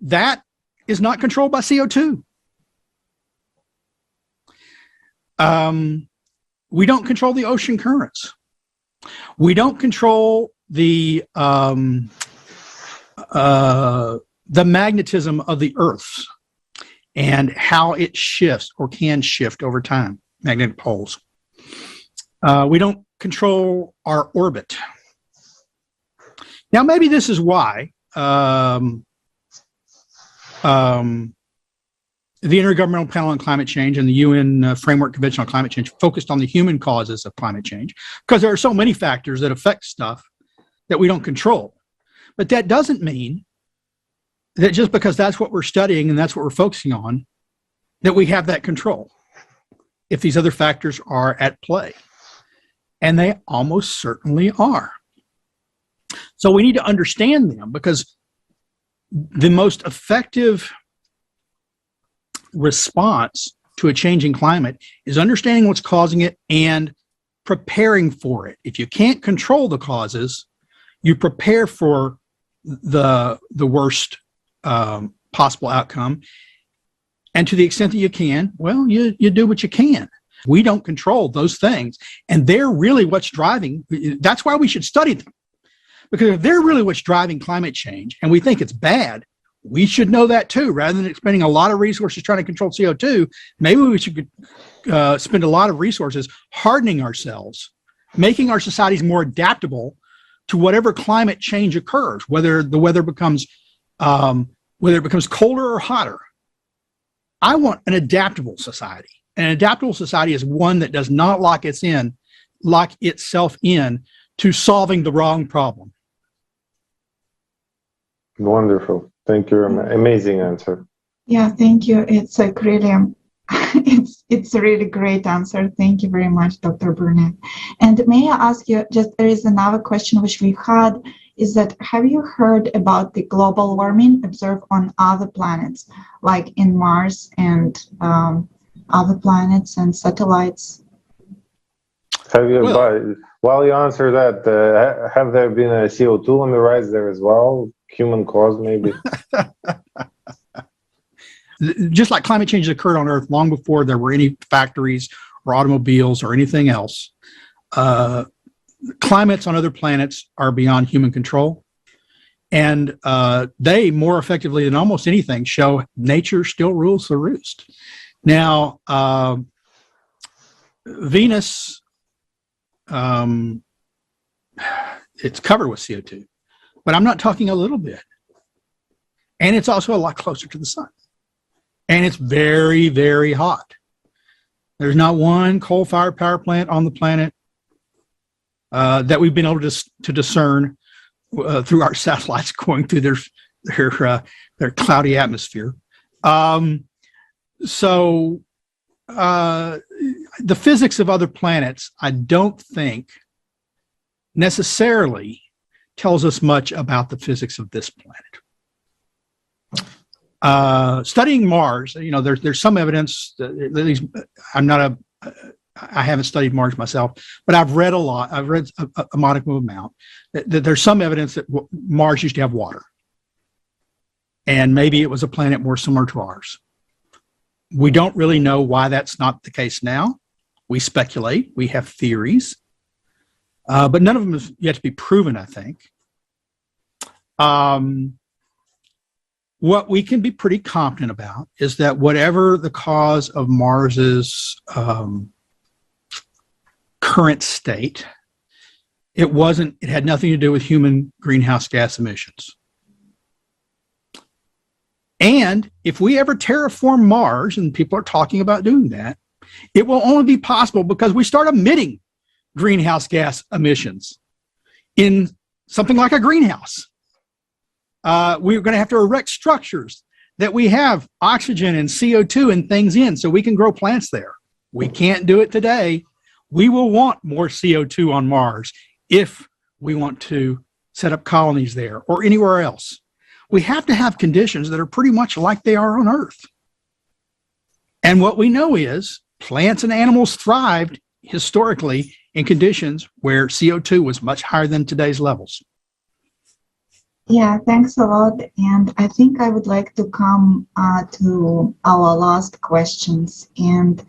That is not controlled by CO2. We don't control the ocean currents. We don't control the magnetism of the Earth and how it shifts or can shift over time, magnetic poles. We don't control our orbit. Now, maybe this is why the Intergovernmental Panel on Climate Change and the UN Framework Convention on Climate Change focused on the human causes of climate change, because there are so many factors that affect stuff that we don't control. But that doesn't mean that just because that's what we're studying and that's what we're focusing on, that we have that control if these other factors are at play. And they almost certainly are. So we need to understand them, because the most effective response to a changing climate is understanding what's causing it and preparing for it. If you can't control the causes, you prepare for the worst possible outcome. And to the extent that you can, well, you do what you can. We don't control those things. And they're really what's driving. That's why we should study them. Because if they're really what's driving climate change and we think it's bad, we should know that too. Rather than expending a lot of resources trying to control CO2, maybe we should spend a lot of resources hardening ourselves, making our societies more adaptable to whatever climate change occurs, whether the weather becomes colder or hotter. I want an adaptable society. An adaptable society is one that does not lock itself in to solving the wrong problem. Wonderful. Thank you. Amazing answer. Yeah, thank you. It's a really, it's a really great answer. Thank you very much, Dr. Burnett. And may I ask you, there is another question which we've had, is that have you heard about the global warming observed on other planets, like in Mars and other planets and satellites? Have you, while you answer that, have there been a CO2 on the rise there as well? Human cause, maybe? Just like climate change occurred on Earth long before there were any factories or automobiles or anything else, climates on other planets are beyond human control. And they, more effectively than almost anything, show nature still rules the roost. Now, Venus, it's covered with CO2, but I'm not talking a little bit. And it's also a lot closer to the sun. And it's very, very hot. There's not one coal-fired power plant on the planet that we've been able to discern through our satellites going through their cloudy atmosphere. So the physics of other planets, I don't think necessarily tells us much about the physics of this planet. Studying Mars, there's some evidence that at least I haven't studied Mars myself, but I've read a lot. I've read a modicum amount that there's some evidence that Mars used to have water, and maybe it was a planet more similar to ours. We don't really know why that's not the case now. We speculate. We have theories, but none of them have yet to be proven, I think. What we can be pretty confident about is that whatever the cause of Mars's current state, it had nothing to do with human greenhouse gas emissions. And if we ever terraform Mars, and people are talking about doing that, it will only be possible because we start emitting greenhouse gas emissions in something like a greenhouse. We're going to have to erect structures that we have oxygen and CO2 and things in so we can grow plants there. We can't do it today. We will want more CO2 on Mars if we want to set up colonies there or anywhere else. We have to have conditions that are pretty much like they are on Earth. And what we know is plants and animals thrived historically in conditions where CO2 was much higher than today's levels. Yeah, thanks a lot. And I think I would like to come to our last questions. And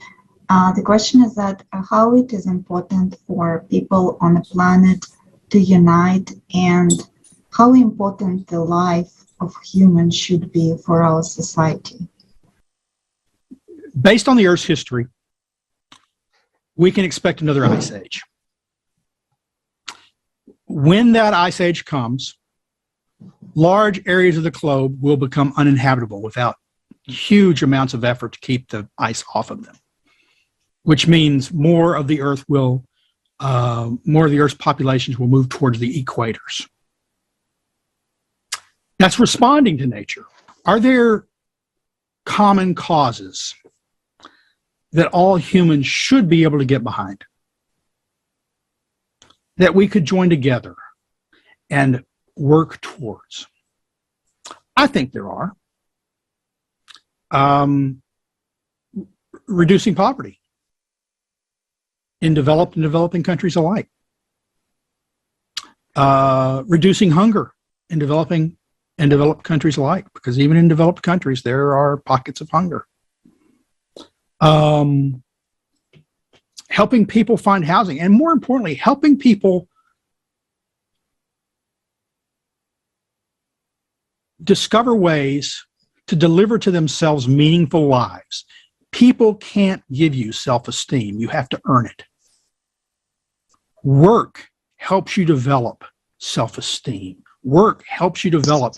the question is that how it is important for people on the planet to unite, and how important the life of humans should be for our society. Based on the Earth's history, we can expect another ice age. When that ice age comes, large areas of the globe will become uninhabitable without huge amounts of effort to keep the ice off of them, which means more of the Earth's populations will move towards the equators. That's responding to nature. Are there common causes that all humans should be able to get behind, that we could join together and work towards? I think there are. Reducing poverty in developed and developing countries alike. Reducing hunger in developing and developed countries alike, because even in developed countries, there are pockets of hunger. Helping people find housing, and more importantly, helping people discover ways to deliver to themselves meaningful lives. People can't give you self-esteem. You have to earn it. Work helps you develop self-esteem. Work helps you develop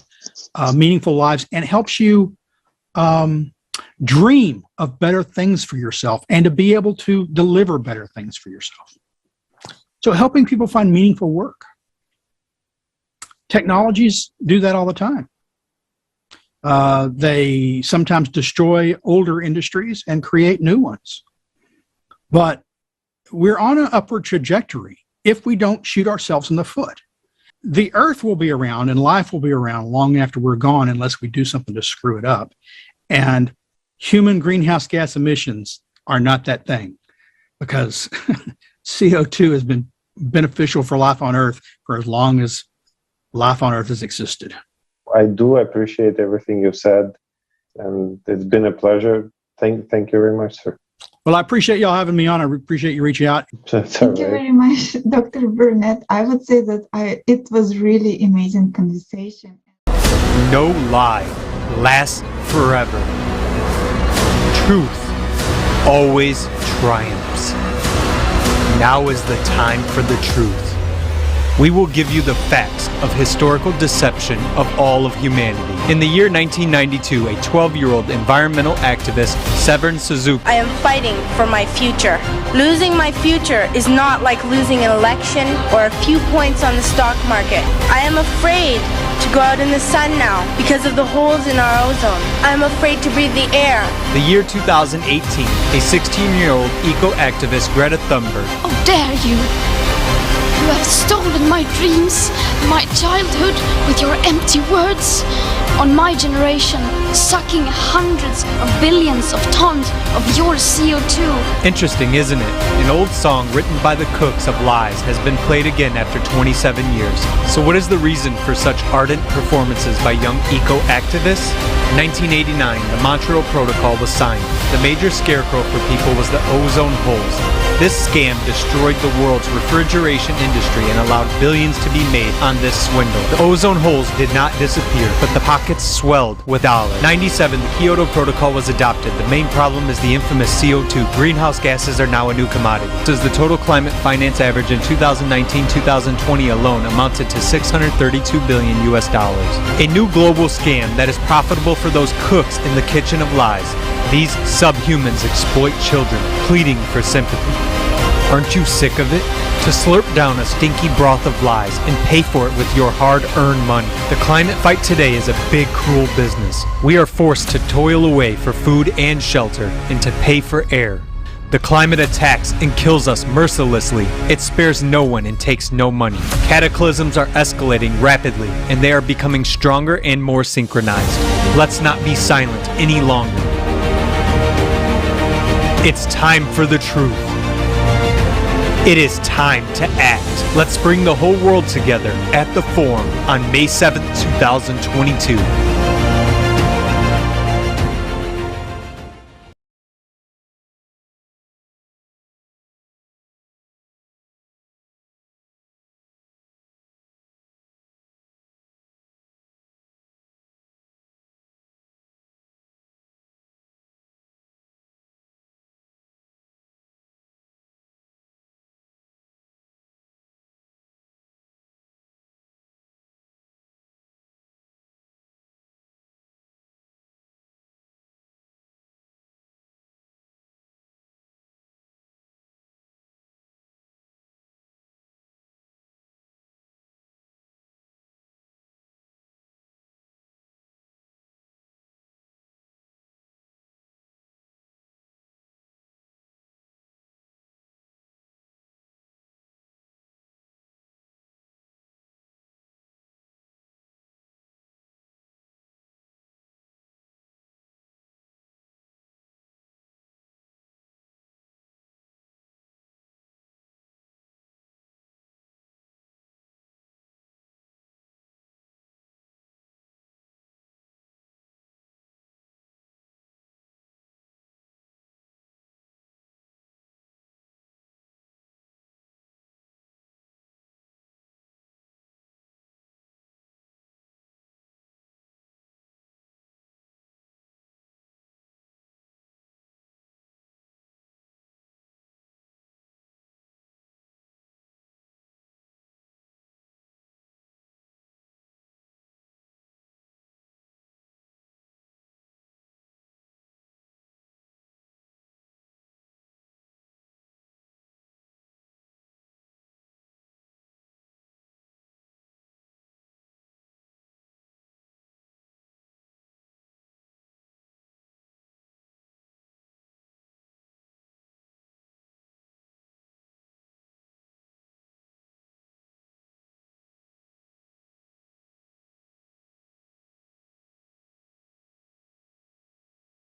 meaningful lives and helps you dream of better things for yourself and to be able to deliver better things for yourself. So helping people find meaningful work. Technologies do that all the time. They sometimes destroy older industries and create new ones. But we're on an upward trajectory if we don't shoot ourselves in the foot. The Earth will be around and life will be around long after we're gone unless we do something to screw it up. And human greenhouse gas emissions are not that thing, because CO2 has been beneficial for life on Earth for as long as life on Earth has existed. I do appreciate everything you've said, and it's been a pleasure. Thank you very much, sir. Well, I appreciate y'all having me on. I appreciate you reaching out. Thank you very much, Dr. Burnett. I would say that it was really amazing conversation. No lie lasts forever. Truth always triumphs. Now is the time for the truth. We will give you the facts of historical deception of all of humanity. In the year 1992, a 12-year-old environmental activist, Severn Suzuki. I am fighting for my future. Losing my future is not like losing an election or a few points on the stock market. I am afraid to go out in the sun now because of the holes in our ozone. I'm afraid to breathe the air. The year 2018, a 16-year-old eco-activist, Greta Thunberg, How dare you! You have stolen my dreams, my childhood, with your empty words. On my generation, sucking hundreds of billions of tons of your CO2. Interesting, isn't it? An old song written by the Cooks of Lies has been played again after 27 years. So what is the reason for such ardent performances by young eco-activists? In 1989, the Montreal Protocol was signed. The major scarecrow for people was the ozone holes. This scam destroyed the world's refrigeration industry and allowed billions to be made on this swindle. The ozone holes did not disappear, but the pockets swelled with dollars. 97, the Kyoto Protocol was adopted. The main problem is the infamous CO2. Greenhouse gases are now a new commodity. As the total climate finance average in 2019-2020 alone amounted to $632 billion US. A new global scam that is profitable for those cooks in the kitchen of lies. These subhumans exploit children, pleading for sympathy. Aren't you sick of it? To slurp down a stinky broth of lies and pay for it with your hard-earned money. The climate fight today is a big, cruel business. We are forced to toil away for food and shelter and to pay for air. The climate attacks and kills us mercilessly. It spares no one and takes no money. Cataclysms are escalating rapidly, and they are becoming stronger and more synchronized. Let's not be silent any longer. It's time for the truth. It is time to act. Let's bring the whole world together at the Forum on May 7th, 2022.